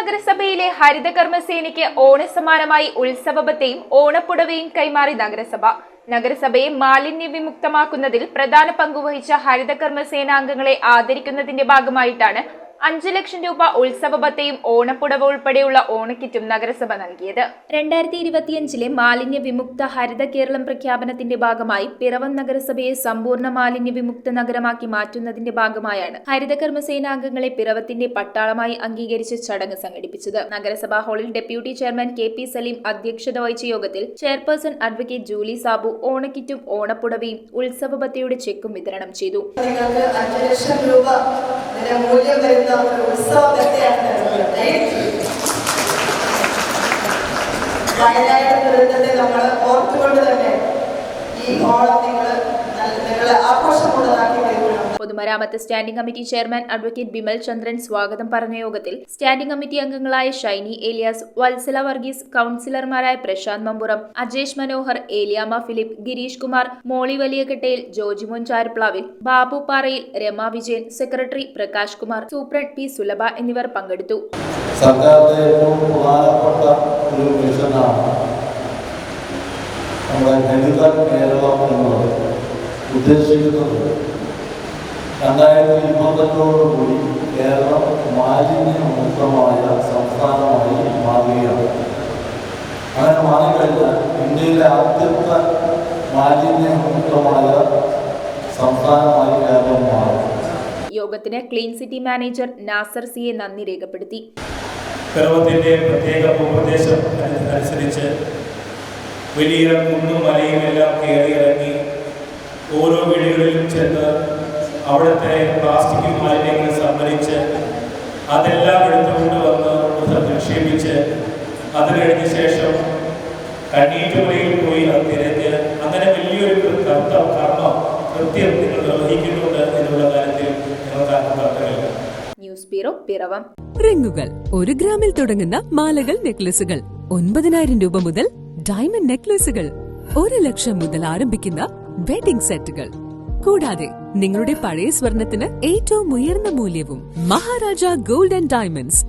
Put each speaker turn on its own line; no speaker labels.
നഗരസഭയിലെ ഹരിതകർമ്മസേനയ്ക്ക് ഓണസമ്മാനമായി ഉത്സവബത്തയും ഓണപ്പുടവയും കൈമാറി നഗരസഭ. നഗരസഭയെ മാലിന്യ വിമുക്തമാക്കുന്നതിൽ പ്രധാന പങ്കുവഹിച്ച ഹരിതകർമ്മസേനാംഗങ്ങളെ ആദരിക്കുന്നതിന്റെ ഭാഗമായിട്ടാണ് 5 ലക്ഷം രൂപ ഉത്സവബത്തയും ഓണപ്പുടവ ഉൾപ്പെടെയുള്ള ഓണക്കിറ്റും നഗരസഭ നൽകിയത്. 2025 മാലിന്യ വിമുക്ത ഹരിത കേരളം പ്രഖ്യാപനത്തിന്റെ ഭാഗമായി പിറവം നഗരസഭയെ സമ്പൂർണ്ണ മാലിന്യ വിമുക്ത നഗരമാക്കി മാറ്റുന്നതിന്റെ ഭാഗമായാണ് ഹരിതകർമ്മസേനാംഗങ്ങളെ പിറവത്തിന്റെ പട്ടാളമായി അംഗീകരിച്ച് ചടങ്ങ് സംഘടിപ്പിച്ചത്. നഗരസഭാ ഹാളിൽ ഡെപ്യൂട്ടി ചെയർമാൻ KP സലീം അധ്യക്ഷത വഹിച്ച യോഗത്തിൽ ചെയർപേഴ്സൺ അഡ്വക്കേറ്റ് ജൂലി സാബു ഓണക്കിറ്റും ഓണപ്പുടവയും ഉത്സവബത്തയുടെ ചെക്കും വിതരണം ചെയ്തു.
വയനാട് ദുരന്തത്തെ നമ്മൾ ഓർത്തുകൊണ്ട് തന്നെ ഈ ഓണം നിങ്ങളെ ആഘോഷമുള്ളതാക്കി വരുന്നു.
പൊതുമരാമത്ത് standing committee chairman advocate Bimal Chandran സ്വാഗതം പറഞ്ഞ യോഗത്തിൽ സ്റ്റാൻഡിംഗ് കമ്മിറ്റി അംഗങ്ങളായ ഷൈനി ഏലിയാസ്, വത്സല വർഗീസ്, കൌൺസിലർമാരായ Prashanth Mampuram, Ajesh Manohar, Eliyamma Philip, Girish Kumar, Molly Valiyakettayil, Jojimon Charuplavil, Babu Parayil, Rama Vijayan, secretary Prakash Kumar, superintendent P Sulabha എന്നിവർ പങ്കെടുത്തു.
സർക്കാരിന്റെ ഏറ്റവും പ്രധാനപ്പെട്ട ഒരു മിഷനാണ് നമ്മുടെ ഹരിത കേരളം എന്നത്. ഉദ്ദേശിക്കുന്നത് 2025 കേരളം മാലിന്യമുക്തമായ സംസ്ഥാനമായി മാറുകയാണ്. അങ്ങനെ മാറിക്കഴിഞ്ഞാൽ ഇന്ത്യയിലെ ആദ്യത്തെ മാലിന്യമുക്തമായ സംസ്ഥാനമായി കേരളം മാറും.
യോഗത്തിന് ക്ലീൻ സിറ്റി മാനേജർ നാസർ സിയെ നന്ദി രേഖപ്പെടുത്തി.
പിറവത്തിന്റെ പ്രത്യേക ഭൂപ്രദേശം അനുസരിച്ച് വലിയ കുന്നും മലയും എല്ലാം കയറിയിറങ്ങി ഓരോ വീടുകളിലും ചെന്ന് അവിടുത്തെ പ്ലാസ്റ്റിക് മാലിന്യങ്ങൾ സംഭരിച്ച് അതെല്ലാം എടുത്തുകൊണ്ട് വന്ന് നിക്ഷേപിച്ച് അത് കഴിഞ്ഞ ശേഷം കണ്ണീറ്റുമലയിൽ പോയി അത് തിരഞ്ഞ് അങ്ങനെ വലിയൊരു കർമ്മം കൃത്യം നിങ്ങൾ നിർവഹിക്കുന്നുണ്ട് എന്നുള്ള കാര്യത്തിൽ ഞങ്ങൾക്ക് ആത്മകർത്തവ്യമില്ല.
News bureau, Piravam.
റിങ്ങുകൾ 1 ഗ്രാമിൽ തുടങ്ങുന്ന മാലകൾ, നെക്ലസുകൾ 9,000 രൂപ മുതൽ ഡയമണ്ട് നെക്ലസുകൾ 1 ലക്ഷം മുതൽ ആരംഭിക്കുന്ന വെഡിംഗ് സെറ്റുകൾ, കൂടാതെ നിങ്ങളുടെ പഴയ സ്വർണത്തിന് ഏറ്റവും ഉയർന്ന മൂല്യവും. Maharaja gold and diamonds,